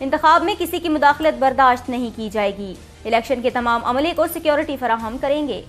انتخاب میں کسی کی مداخلت برداشت نہیں کی جائے گی۔ الیکشن کے تمام عملے کو سیکیورٹی فراہم کریں گے۔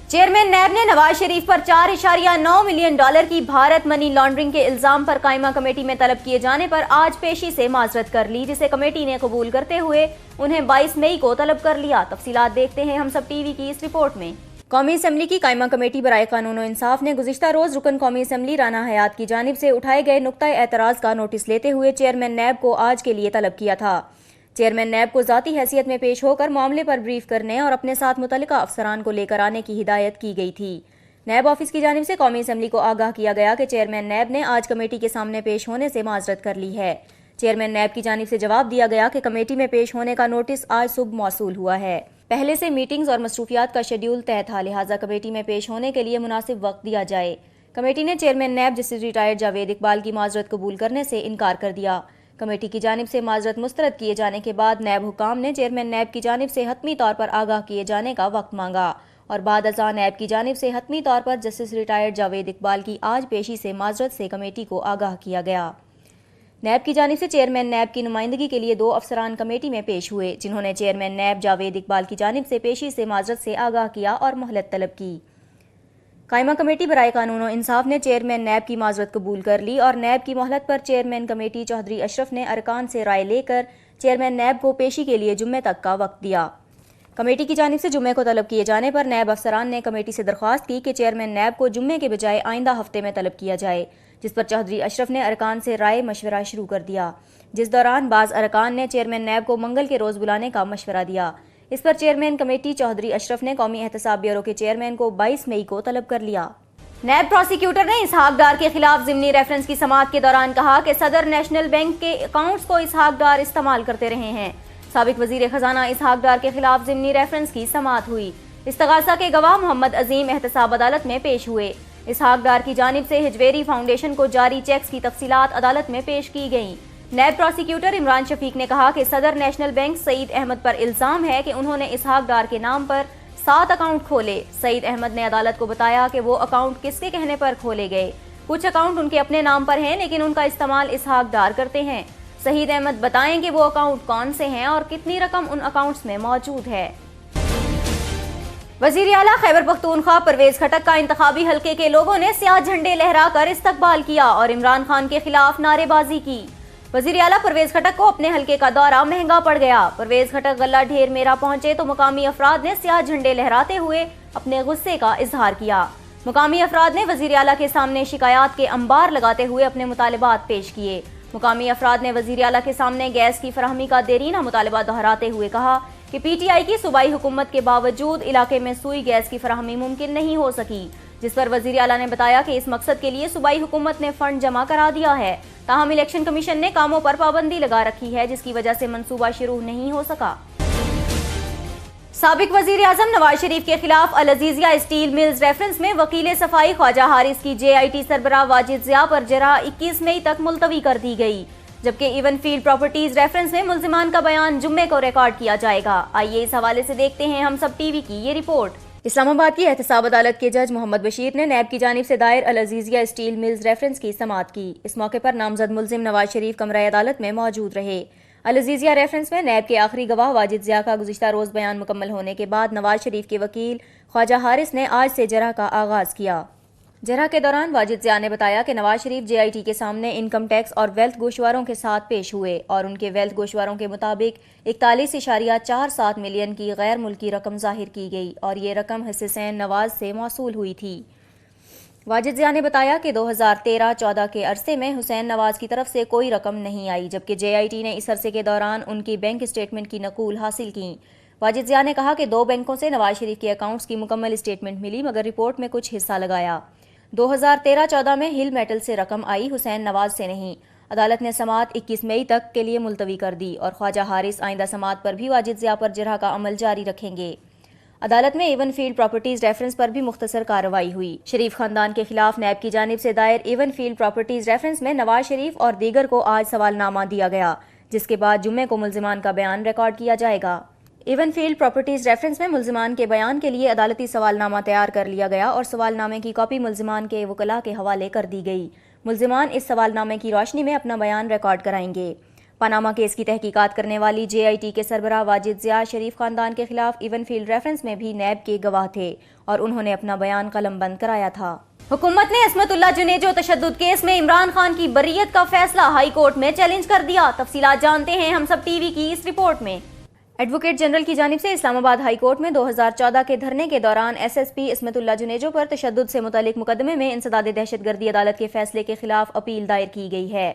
چیئرمین نیب نے نواز شریف پر 4.9 ملین ڈالر کی بھارت منی لانڈرنگ کے الزام پر قائمہ کمیٹی میں طلب کیے جانے پر آج پیشی سے معذرت کر لی، جسے کمیٹی نے قبول کرتے ہوئے انہیں 22 مئی کو طلب کر لیا۔ تفصیلات دیکھتے ہیں ہم سب ٹی وی کی اس رپورٹ میں۔ قومی اسمبلی کی قائمہ کمیٹی برائے قانون و انصاف نے گزشتہ روز رکن قومی اسمبلی رانا حیات کی جانب سے اٹھائے گئے نقطہ اعتراض کا نوٹس لیتے ہوئے چیئرمین نیب کو آج کے لیے طلب کیا تھا۔ چیئرمین نیب کو ذاتی حیثیت میں پیش ہو کر معاملے پر بریف کرنے اور اپنے ساتھ متعلقہ افسران کو لے کر آنے کی ہدایت کی گئی تھی۔ نیب آفس کی جانب سے قومی اسمبلی کو آگاہ کیا گیا کہ چیئرمین نیب نے آج کمیٹی کے سامنے پیش ہونے سے معذرت کر لی ہے۔ چیئرمین نیب کی جانب سے جواب دیا گیا کہ کمیٹی میں پیش ہونے کا نوٹس آج صبح موصول ہوا ہے۔ پہلے سے میٹنگز اور مصروفیات کا شیڈیول طے تھا، لہٰذا کمیٹی میں پیش ہونے کے لیے مناسب وقت دیا جائے۔ کمیٹی نے chairman NAB justice retired Javed Iqbal کی معذرت قبول کرنے سے انکار کر دیا۔ کمیٹی کی جانب سے معذرت مسترد کیے جانے کے بعد نیب حکام نے چیئرمین نیب کی جانب سے حتمی طور پر آگاہ کیے جانے کا وقت مانگا اور بعد ازاں نیب کی جانب سے حتمی طور پر جسٹس ریٹائرڈ جاوید اقبال کی آج پیشی سے معذرت سے کمیٹی کو آگاہ کیا گیا۔ نیب کی جانب سے چیئرمین نیب کی نمائندگی کے لیے 2 افسران کمیٹی میں پیش ہوئے، جنہوں نے چیئرمین نیب جاوید اقبال کی جانب سے پیشی سے معذرت سے آگاہ کیا اور مہلت طلب کی۔ قائمہ کمیٹی برائے قانون و انصاف نے چیئرمین نیب کی معذرت قبول کر لی اور نیب کی مہلت پر چیئرمین کمیٹی چودھری اشرف نے ارکان سے رائے لے کر چیئرمین نیب کو پیشی کے لیے جمعے تک کا وقت دیا۔ کمیٹی کی جانب سے جمعے کو طلب کیے جانے پر نیب افسران نے کمیٹی سے درخواست کی کہ چیئرمین نیب کو جمعے کے بجائے آئندہ ہفتے میں طلب کیا جائے، جس پر چودھری اشرف نے ارکان سے رائے مشورہ شروع کر دیا، جس دوران بعض ارکان نے چیئرمین نیب کو منگل کے روز بلانے کا مشورہ دیا۔ اس پر چیئرمین کمیٹی چودھری اشرف نے قومی احتساب بیورو کے چیئرمین کو 22 مئی کو طلب کر لیا۔ نیب پروسیکیوٹر نے اسحاق ڈار کے خلاف ضمنی ریفرنس کی سماعت کے دوران کہا کہ صدر نیشنل بینک کے اکاؤنٹس کو اسحاق ڈار استعمال کرتے رہے ہیں۔ سابق وزیر خزانہ اسحاق ڈار کے خلاف ضمنی ریفرنس کی سماعت ہوئی۔ استغاثہ کے گواہ محمد عظیم احتساب عدالت میں پیش ہوئے۔ اسحاق ڈار کی جانب سے ہجویری فاؤنڈیشن کو جاری چیکس کی تفصیلات عدالت میں پیش کی گئیں۔ نیب پروسیکیوٹر عمران شفیق نے کہا کہ صدر نیشنل بینک سعید احمد پر الزام ہے کہ انہوں نے اسحاق ڈار کے نام پر 7 اکاؤنٹ کھولے۔ سعید احمد نے عدالت کو بتایا کہ وہ اکاؤنٹ کس کے کہنے پر کھولے گئے۔ کچھ اکاؤنٹ ان کے اپنے نام پر ہیں لیکن ان کا استعمال اسحاق ڈار کرتے ہیں۔ سعید احمد بتائیں کہ وہ اکاؤنٹ کون سے ہیں اور کتنی رقم ان اکاؤنٹس میں موجود ہے۔ وزیر اعلیٰ خیبر پختونخوا پرویز خٹک کا انتخابی حلقے کے لوگوں نے سیاہ جھنڈے لہرا کر استقبال کیا اور عمران خان کے خلاف نعرے بازی کی۔ وزیر اعلیٰ پرویز خٹک کو اپنے حلقے کا دورہ مہنگا پڑ گیا۔ پرویز خٹک غلہ ڈھیر میرا پہنچے تو مقامی افراد نے سیاہ جھنڈے لہراتے ہوئے اپنے غصے کا اظہار کیا۔ مقامی افراد نے وزیر اعلیٰ کے سامنے شکایات کے انبار لگاتے ہوئے اپنے مطالبات پیش کیے۔ مقامی افراد نے وزیر اعلیٰ کے سامنے گیس کی فراہمی کا دیرینہ مطالبہ دہراتے ہوئے کہا کہ پی ٹی آئی کی صوبائی حکومت کے باوجود علاقے میں سوئی گیس کی فراہمی ممکن نہیں ہو سکی، جس پر وزیر اعلیٰ نے بتایا کہ اس مقصد کے لیے صوبائی حکومت نے فنڈ جمع کرا دیا ہے، تاہم الیکشن کمیشن نے کاموں پر پابندی لگا رکھی ہے، جس کی وجہ سے منصوبہ شروع نہیں ہو سکا۔ سابق وزیر اعظم نواز شریف کے خلاف العزیزیہ اسٹیل ملز ریفرنس میں وکیل صفائی خواجہ حارث کی جے آئی ٹی سربراہ واجد ضیاء پر جرح 21 مئی تک ملتوی کر دی گئی، جبکہ ایون فیلڈ پراپرٹیز ریفرنس میں ملزمان کا بیان جمعے کو ریکارڈ کیا جائے گا۔ آئیے اس حوالے سے دیکھتے ہیں ہم سب ٹی وی کی یہ رپورٹ۔ اسلام آباد کی احتساب عدالت کے جج محمد بشیر نے نیب کی جانب سے دائر العزیزیہ اسٹیل ملز ریفرنس کی سماعت کی۔ اس موقع پر نامزد ملزم نواز شریف کمرہ عدالت میں موجود رہے۔ العزیزیہ ریفرنس میں نیب کے آخری گواہ واجد ضیاء کا گزشتہ روز بیان مکمل ہونے کے بعد نواز شریف کے وکیل خواجہ حارث نے آج سے جرح کا آغاز کیا۔ جرح کے دوران واجد ضیاء نے بتایا کہ نواز شریف جے آئی ٹی کے سامنے انکم ٹیکس اور ویلتھ گوشواروں کے ساتھ پیش ہوئے اور ان کے ویلتھ گوشواروں کے مطابق 41.47 ملین کی غیر ملکی رقم ظاہر کی گئی اور یہ رقم حسین نواز سے موصول ہوئی تھی۔ واجد ضیاء نے بتایا کہ 2013-14 کے عرصے میں حسین نواز کی طرف سے کوئی رقم نہیں آئی، جبکہ جے آئی ٹی نے اس عرصے کے دوران ان کی بینک اسٹیٹمنٹ کی نقول حاصل کی۔ واجد ضیاء نے کہا کہ 2 بینکوں سے نواز شریف کے اکاؤنٹس کی مکمل اسٹیٹمنٹ ملی مگر رپورٹ میں کچھ حصہ لگایا۔ 2013-14 میں ہل میٹل سے رقم آئی، حسین نواز سے نہیں۔ عدالت نے سماعت 21 مئی تک کے لیے ملتوی کر دی اور خواجہ حارث آئندہ سماعت پر بھی واجد ضیاء پر جرح کا عمل جاری رکھیں گے۔ عدالت میں ایون فیلڈ پراپرٹیز ریفرنس پر بھی مختصر کارروائی ہوئی۔ شریف خاندان کے خلاف نیب کی جانب سے دائر ایون فیلڈ پراپرٹیز ریفرنس میں نواز شریف اور دیگر کو آج سوال نامہ دیا گیا، جس کے بعد جمعے کو ملزمان کا بیان ریکارڈ کیا جائے گا۔ ایون فیلڈ پراپرٹیز ریفرنس میں ملزمان کے بیان کے لیے عدالتی سوال نامہ تیار کر لیا گیا اور سوال نامے کی کاپی ملزمان کے وکلاء کے حوالے کر دی گئی۔ ملزمان اس سوال نامے کی روشنی میں اپنا بیان ریکارڈ کرائیں گے۔ پاناما کیس کی تحقیقات کرنے والی JIT کے سربراہ واجد ضیاء شریف خاندان کے خلاف ایون فیلڈ ریفرنس میں بھی نیب کے گواہ تھے اور انہوں نے اپنا بیان قلم بند کرایا تھا۔ حکومت نے عصمت اللہ جنیجو تشدد کیس میں عمران خان کی بریت کا فیصلہ ہائی کورٹ میں چیلنج کر دیا۔ تفصیلات جانتے ہیں ہم سب TV کی اس رپورٹ میں۔ ایڈوکیٹ جنرل کی جانب سے اسلام آباد ہائی کورٹ میں 2014 کے دھرنے کے دوران SSP عصمت اللہ جنیجو پر تشدد سے متعلق مقدمے میں انسداد دہشت گردی عدالت کے فیصلے کے خلاف اپیل دائر کی گئی ہے۔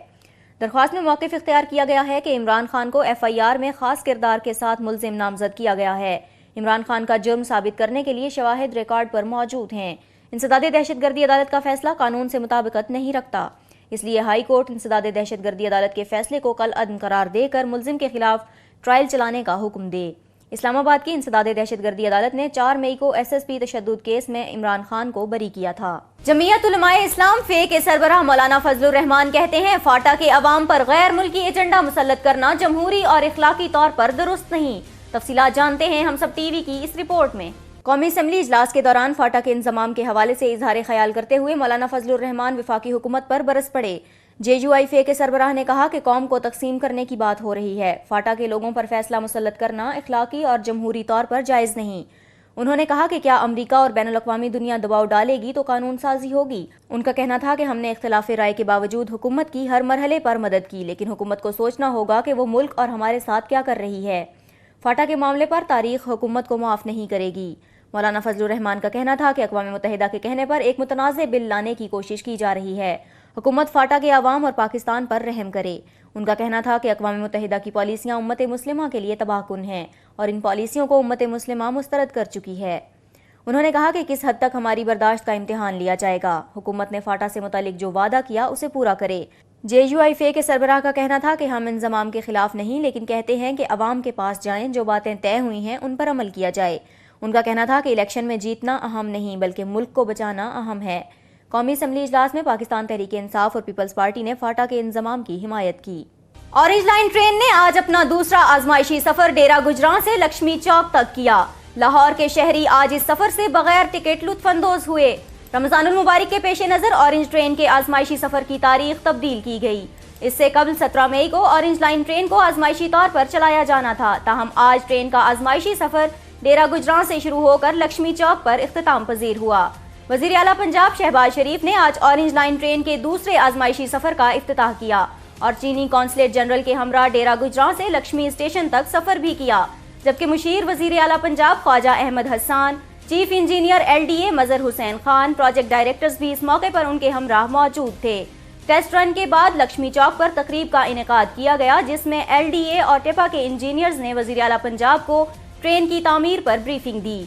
درخواست میں موقف اختیار کیا گیا ہے کہ عمران خان کو FIR میں خاص کردار کے ساتھ ملزم نامزد کیا گیا ہے۔ عمران خان کا جرم ثابت کرنے کے لیے شواہد ریکارڈ پر موجود ہیں۔ انسداد دہشت گردی عدالت کا فیصلہ قانون سے مطابقت نہیں رکھتا، اس لیے ہائی کورٹ انسداد دہشت گردی عدالت کے فیصلے کو کل عدم قرار دے کر ملزم کے خلاف ٹرائل چلانے کا حکم دے۔ اسلام آباد کی انسداد دہشت گردی عدالت نے 4 مئی کو SSP تشدد کیس میں عمران خان کو بری کیا تھا۔ جمعیت علماء اسلام فے کے سربراہ مولانا فضل الرحمان کہتے ہیں فاٹا کے عوام پر غیر ملکی ایجنڈا مسلط کرنا جمہوری اور اخلاقی طور پر درست نہیں۔ تفصیلات جانتے ہیں ہم سب TV کی اس رپورٹ میں۔ قومی اسمبلی اجلاس کے دوران فاٹا کے انضمام کے حوالے سے اظہار خیال کرتے ہوئے مولانا فضل الرحمان وفاقی حکومت پر برس پڑے۔ JUI فے کے سربراہ نے کہا کہ قوم کو تقسیم کرنے کی بات ہو رہی ہے، فاٹا کے لوگوں پر فیصلہ مسلط کرنا اخلاقی اور جمہوری طور پر جائز نہیں۔ انہوں نے کہا کہ کیا امریکہ اور بین الاقوامی دنیا دباؤ ڈالے گی تو قانون سازی ہوگی۔ ان کا کہنا تھا کہ ہم نے اختلاف رائے کے باوجود حکومت کی ہر مرحلے پر مدد کی، لیکن حکومت کو سوچنا ہوگا کہ وہ ملک اور ہمارے ساتھ کیا کر رہی ہے۔ فاٹا کے معاملے پر تاریخ حکومت کو معاف نہیں کرے گی۔ مولانا فضل الرحمان کا کہنا تھا کہ اقوام متحدہ کے کہنے پر ایک متنازع بل لانے کی کوشش کی جا رہی ہے، حکومت فاٹا کے عوام اور پاکستان پر رحم کرے۔ ان کا کہنا تھا کہ اقوام متحدہ کی پالیسیاں امت مسلمہ کے لیے تباہ کن ہیں اور ان پالیسیوں کو امت مسلمہ مسترد کر چکی ہے۔ انہوں نے کہا کہ کس حد تک ہماری برداشت کا امتحان لیا جائے گا، حکومت نے فاٹا سے متعلق جو وعدہ کیا اسے پورا کرے۔ JUI فے کے سربراہ کا کہنا تھا کہ ہم انضمام کے خلاف نہیں، لیکن کہتے ہیں کہ عوام کے پاس جائیں، جو باتیں طے ہوئی ہیں ان پر عمل کیا جائے۔ ان کا کہنا تھا کہ الیکشن میں جیتنا اہم نہیں بلکہ ملک کو بچانا اہم ہے۔ قومی اسمبلی اجلاس میں پاکستان تحریک انصاف اور پیپلز پارٹی نے فاٹا کے انضمام کی حمایت کی۔ اورنج لائن ٹرین نے آج اپنا دوسرا آزمائشی سفر ڈیرہ گجراں سے لکشمی چوک تک کیا۔ لاہور کے شہری آج اس سفر سے بغیر ٹکٹ لطف اندوز ہوئے۔ رمضان المبارک کے پیش نظر اورنج ٹرین کے آزمائشی سفر کی تاریخ تبدیل کی گئی۔ اس سے قبل 17 مئی کو اورنج لائن ٹرین کو آزمائشی طور پر چلایا جانا تھا، تاہم آج ٹرین کا آزمائشی سفر ڈیرہ گجراں سے شروع ہو کر لکشمی چوک پر اختتام پذیر ہوا۔ وزیر اعلیٰ پنجاب شہباز شریف نے آج اورنج لائن ٹرین کے دوسرے آزمائشی سفر کا افتتاح کیا اور چینی قونصلیٹ جنرل کے ہمراہ ڈیرہ گجراں سے لکشمی اسٹیشن تک سفر بھی کیا، جبکہ مشیر وزیر اعلیٰ پنجاب خواجہ احمد حسان، چیف انجینئر LDA مظہر حسین خان، پروجیکٹ ڈائریکٹرز بھی اس موقع پر ان کے ہمراہ موجود تھے۔ ٹیسٹ رن کے بعد لکشمی چوک پر تقریب کا انعقاد کیا گیا، جس میں LDA اور ٹیپا کے انجینئرز نے وزیر اعلیٰ پنجاب کو ٹرین کی تعمیر پر بریفنگ دی۔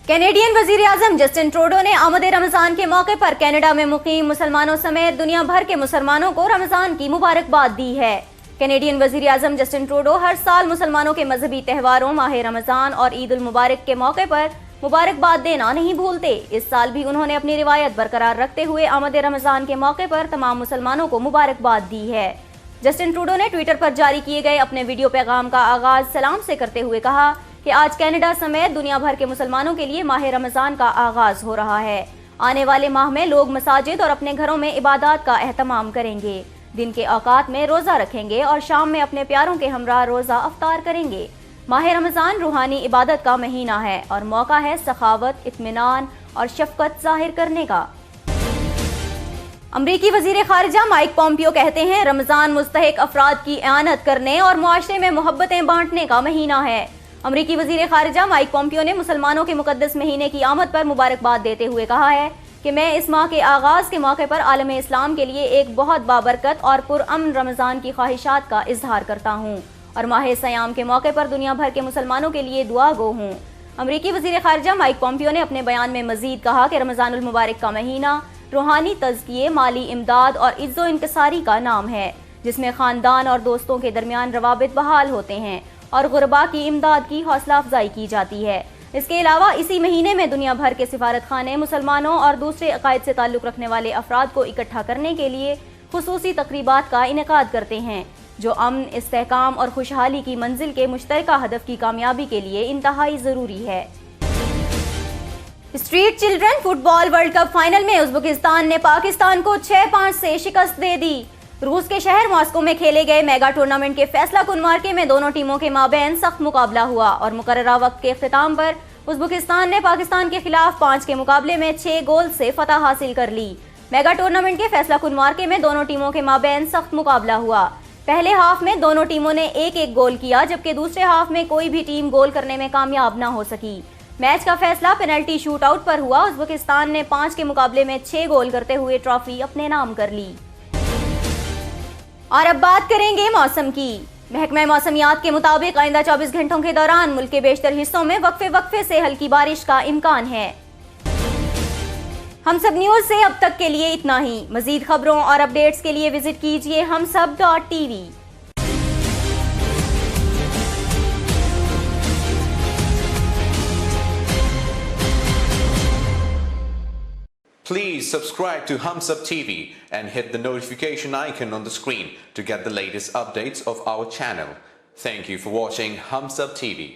کینیڈین وزیر اعظم جسٹن ٹروڈو نے آمد رمضان کے موقع پر کینیڈا میں مقیم مسلمانوں سمیت دنیا بھر کے مسلمانوں کو رمضان کی مبارکباد دی ہے۔ کینیڈین وزیر اعظم جسٹن ٹروڈو ہر سال مسلمانوں کے مذہبی تہواروں ماہ رمضان اور عید المبارک کے موقع پر مبارکباد دینا نہیں بھولتے۔ اس سال بھی انہوں نے اپنی روایت برقرار رکھتے ہوئے آمد رمضان کے موقع پر تمام مسلمانوں کو مبارکباد دی ہے۔ جسٹن ٹروڈو نے ٹویٹر پر جاری کیے گئے اپنے ویڈیو پیغام کا آغاز سلام سے کرتے ہوئے کہا کہ آج کینیڈا سمیت دنیا بھر کے مسلمانوں کے لیے ماہ رمضان کا آغاز ہو رہا ہے۔ آنے والے ماہ میں لوگ مساجد اور اپنے گھروں میں عبادات کا اہتمام کریں گے، دن کے اوقات میں روزہ رکھیں گے اور شام میں اپنے پیاروں کے ہمراہ روزہ افطار کریں گے۔ ماہ رمضان روحانی عبادت کا مہینہ ہے اور موقع ہے سخاوت، اطمینان اور شفقت ظاہر کرنے کا۔ امریکی وزیر خارجہ مائک پومپیو کہتے ہیں رمضان مستحق افراد کی اعانت کرنے اور معاشرے میں محبتیں بانٹنے کا مہینہ ہے۔ امریکی وزیر خارجہ مائک پومپیو نے مسلمانوں کے مقدس مہینے کی آمد پر مبارکباد دیتے ہوئے کہا ہے کہ میں اس ماہ کے آغاز کے موقع پر عالم اسلام کے لیے ایک بہت بابرکت اور پرامن رمضان کی خواہشات کا اظہار کرتا ہوں اور ماہ سیام کے موقع پر دنیا بھر کے مسلمانوں کے لیے دعا گو ہوں۔ امریکی وزیر خارجہ مائک پومپیو نے اپنے بیان میں مزید کہا کہ رمضان المبارک کا مہینہ روحانی تزکیے، مالی امداد اور عز و انکساری کا نام ہے، جس میں خاندان اور دوستوں کے درمیان روابط بحال ہوتے ہیں اور غربا کی امداد کی حوصلہ افزائی کی جاتی ہے۔ اس کے علاوہ اسی مہینے میں دنیا بھر کے سفارت خانے مسلمانوں اور دوسرے عقائد سے تعلق رکھنے والے افراد کو اکٹھا کرنے کے لیے خصوصی تقریبات کا انعقاد کرتے ہیں، جو امن، استحکام اور خوشحالی کی منزل کے مشترکہ ہدف کی کامیابی کے لیے انتہائی ضروری ہے۔ اسٹریٹ چلڈرن فٹ بال ورلڈ کپ فائنل میں ازبکستان نے پاکستان کو 6-5 سے شکست دے دی۔ روس کے شہر ماسکو میں کھیلے گئے میگا ٹورنامنٹ کے فیصلہ کن مارکے میں دونوں ٹیموں کے مابین سخت مقابلہ ہوا اور مقررہ وقت کے اختتام پر ازبکستان نے پاکستان کے خلاف 5 کے مقابلے میں 6 گول سے فتح حاصل کر لی۔ میگا ٹورنامنٹ کے فیصلہ کن مارکے میں دونوں ٹیموں کے مابین سخت مقابلہ ہوا۔ پہلے ہاف میں دونوں ٹیموں نے ایک ایک گول کیا، جبکہ دوسرے ہاف میں کوئی بھی ٹیم گول کرنے میں کامیاب نہ ہو سکی۔ میچ کا فیصلہ پینلٹی شوٹ آؤٹ پر ہوا۔ ازبکستان نے 5 کے مقابلے میں 6 گول کرتے ہوئے ٹرافی اپنے نام کر لی۔ اور اب بات کریں گے موسم کی۔ محکمہ موسمیات کے مطابق آئندہ 24 گھنٹوں کے دوران ملک کے بیشتر حصوں میں وقفے سے ہلکی بارش کا امکان ہے۔ ہم سب نیوز سے اب تک کے لیے اتنا ہی۔ مزید خبروں اور اپڈیٹس کے لیے وزٹ کیجیے humsab.tv۔ Please subscribe to Humsab TV and hit the notification icon on the screen to get the latest updates of our channel. Thank you for watching Humsab TV.